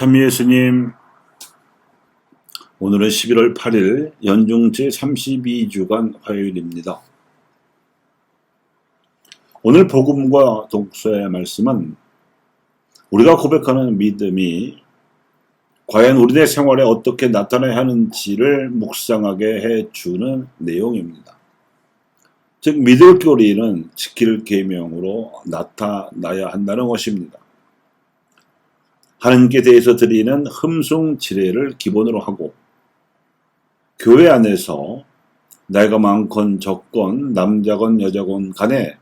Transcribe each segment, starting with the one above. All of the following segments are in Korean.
참 예수님, 오늘은 11월 8일 연중 제32주간 화요일입니다. 오늘 복음과 독서의 말씀은 우리가 고백하는 믿음이 과연 우리의 생활에 어떻게 나타나야 하는지를 묵상하게 해주는 내용입니다. 즉 믿을 교리는 지킬 계명으로 나타나야 한다는 것입니다. 하나님께 대해서 드리는 흠숭 지례를 기본으로 하고 교회 안에서 나이가 많건 적건 남자건 여자건 간에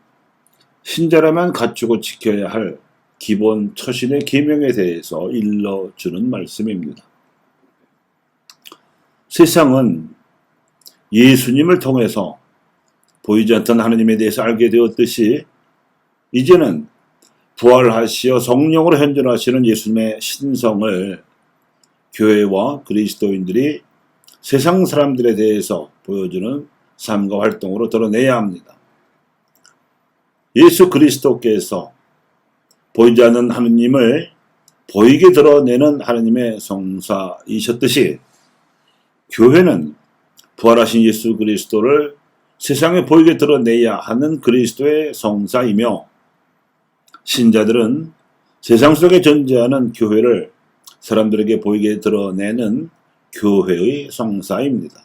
신자라면 갖추고 지켜야 할 기본 처신의 계명에 대해서 일러주는 말씀입니다. 세상은 예수님을 통해서 보이지 않던 하나님에 대해서 알게 되었듯이 이제는 부활하시어 성령으로 현존하시는 예수님의 신성을 교회와 그리스도인들이 세상 사람들에 대해서 보여주는 삶과 활동으로 드러내야 합니다. 예수 그리스도께서 보이지 않는 하느님을 보이게 드러내는 하나님의 성사이셨듯이 교회는 부활하신 예수 그리스도를 세상에 보이게 드러내야 하는 그리스도의 성사이며 신자들은 세상 속에 존재하는 교회를 사람들에게 보이게 드러내는 교회의 성사입니다.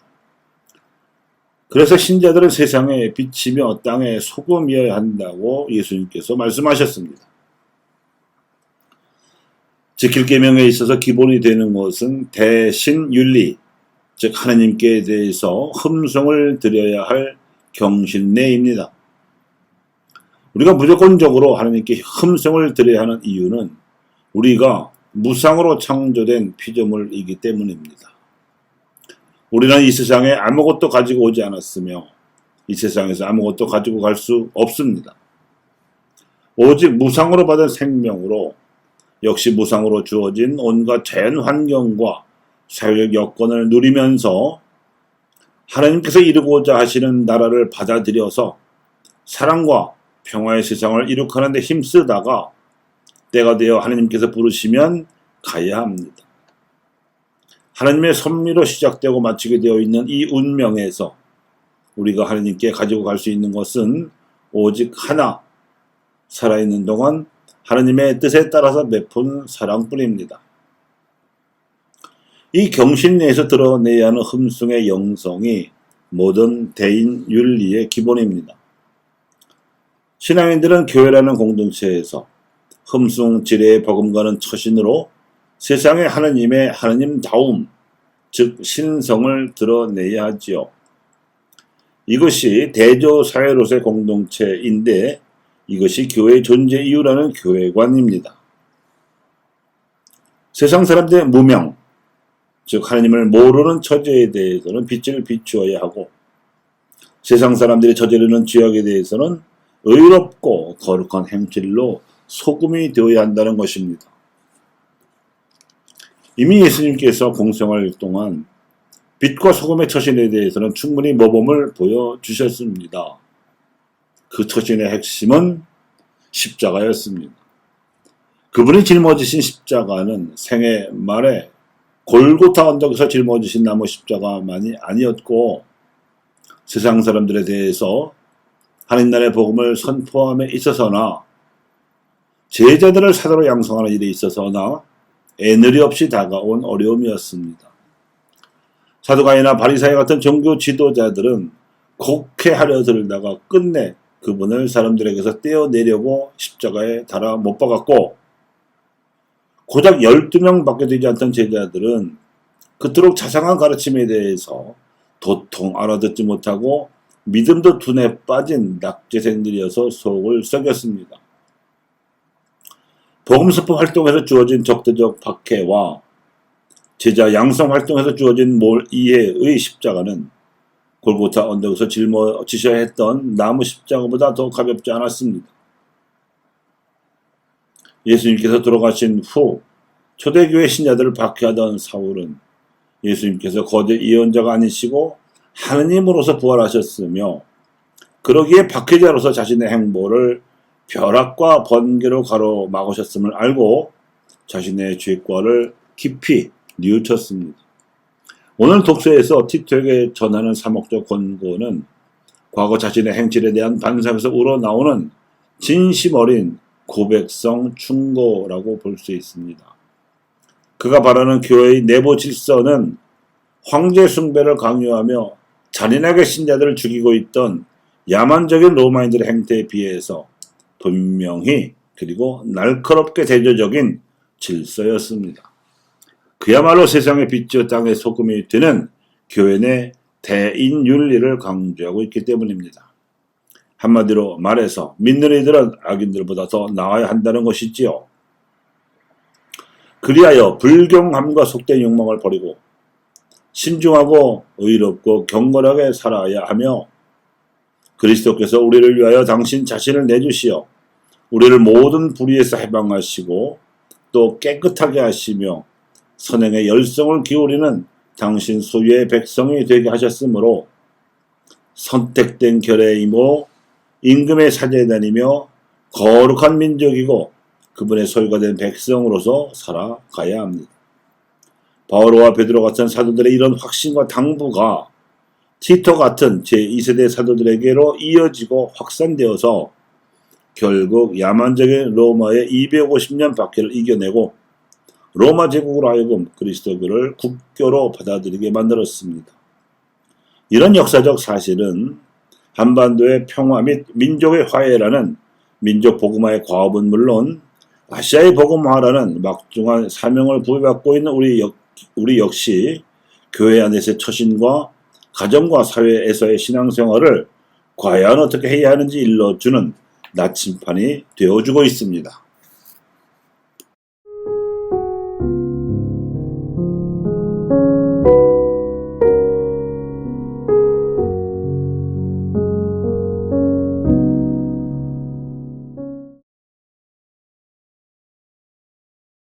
그래서 신자들은 세상에 빛이며 땅에 소금이어야 한다고 예수님께서 말씀하셨습니다. 지킬 계명에 있어서 기본이 되는 것은 대신윤리, 즉 하나님께 대해서 흠송을 드려야 할 경신례입니다. 우리가 무조건적으로 하나님께 흠성을 드려야 하는 이유는 우리가 무상으로 창조된 피조물이기 때문입니다. 우리는 이 세상에 아무것도 가지고 오지 않았으며 이 세상에서 아무것도 가지고 갈 수 없습니다. 오직 무상으로 받은 생명으로 역시 무상으로 주어진 온갖 자연 환경과 사회적 여건을 누리면서 하나님께서 이루고자 하시는 나라를 받아들여서 사랑과 평화의 세상을 이룩하는 데 힘쓰다가 때가 되어 하나님께서 부르시면 가야 합니다. 하나님의 섭리로 시작되고 마치게 되어 있는 이 운명에서 우리가 하나님께 가지고 갈 수 있는 것은 오직 하나, 살아있는 동안 하나님의 뜻에 따라서 베푼 사랑뿐입니다. 이 경신례에서 드러내야 하는 흠숭의 영성이 모든 대인 윤리의 기본입니다. 신앙인들은 교회라는 공동체에서 흠숭 지례에 버금가는 처신으로 세상에 하나님의 하나님다움, 즉 신성을 드러내야 하지요. 이것이 대조사회로서의 공동체인데 이것이 교회의 존재 이유라는 교회관입니다. 세상 사람들의 무명, 즉 하나님을 모르는 처지에 대해서는 빛을 비추어야 하고 세상 사람들이 저지르는 죄악에 대해서는 의롭고 거룩한 행실로 소금이 되어야 한다는 것입니다. 이미 예수님께서 공생활 동안 빛과 소금의 처신에 대해서는 충분히 모범을 보여주셨습니다. 그 처신의 핵심은 십자가였습니다. 그분이 짊어지신 십자가는 생애 말에 골고타 언덕에서 짊어지신 나무 십자가만이 아니었고 세상 사람들에 대해서 하나님 나라의 복음을 선포함에 있어서나 제자들을 사도로 양성하는 일에 있어서나 애늘이 없이 다가온 어려움이었습니다. 사두가이나 바리사이 같은 종교 지도자들은 곡해하려 들다가 끝내 그분을 사람들에게서 떼어내려고 십자가에 달아 못 박았고 고작 12명밖에 되지 않던 제자들은 그토록 자상한 가르침에 대해서 도통 알아듣지 못하고 믿음도 둔에 빠진 낙제생들이어서 속을 썩였습니다. 복음선포 활동에서 주어진 적대적 박해와 제자 양성 활동에서 주어진 몰이해의 십자가는 골고타 언덕에서 짊어지셔야 했던 나무 십자가보다 더 가볍지 않았습니다. 예수님께서 돌아가신 후 초대교회 신자들을 박해하던 사울은 예수님께서 거짓 예언자가 아니시고 하느님으로서 부활하셨으며 그러기에 박해자로서 자신의 행보를 벼락과 번개로 가로막으셨음을 알고 자신의 죄과를 깊이 뉘우쳤습니다. 오늘 독서에서 티토에게 전하는 사목적 권고는 과거 자신의 행실에 대한 반성에서 우러나오는 진심 어린 고백성 충고라고 볼 수 있습니다. 그가 바라는 교회의 내부 질서는 황제 숭배를 강요하며 잔인하게 신자들을 죽이고 있던 야만적인 로마인들의 행태에 비해서 분명히 그리고 날카롭게 대조적인 질서였습니다. 그야말로 세상의 빛이요 땅의 소금이 되는 교회 내 대인윤리를 강조하고 있기 때문입니다. 한마디로 말해서 믿는 이들은 악인들보다 더 나아야 한다는 것이지요. 그리하여 불경함과 속된 욕망을 버리고 신중하고 의롭고 경건하게 살아야 하며 그리스도께서 우리를 위하여 당신 자신을 내주시어 우리를 모든 불의에서 해방하시고 또 깨끗하게 하시며 선행의 열성을 기울이는 당신 소유의 백성이 되게 하셨으므로 선택된 결의이모 임금의 사제에 다니며 거룩한 민족이고 그분의 소유가 된 백성으로서 살아가야 합니다. 바오로와 베드로 같은 사도들의 이런 확신과 당부가 티토 같은 제2세대 사도들에게로 이어지고 확산되어서 결국 야만적인 로마의 250년 박해를 이겨내고 로마 제국으로 하여금 그리스도교를 국교로 받아들이게 만들었습니다. 이런 역사적 사실은 한반도의 평화 및 민족의 화해라는 민족 복음화의 과업은 물론 아시아의 복음화라는 막중한 사명을 부여받고 있는 우리 역시 교회 안에서의 처신과 가정과 사회에서의 신앙생활을 과연 어떻게 해야 하는지 일러주는 나침판이 되어주고 있습니다.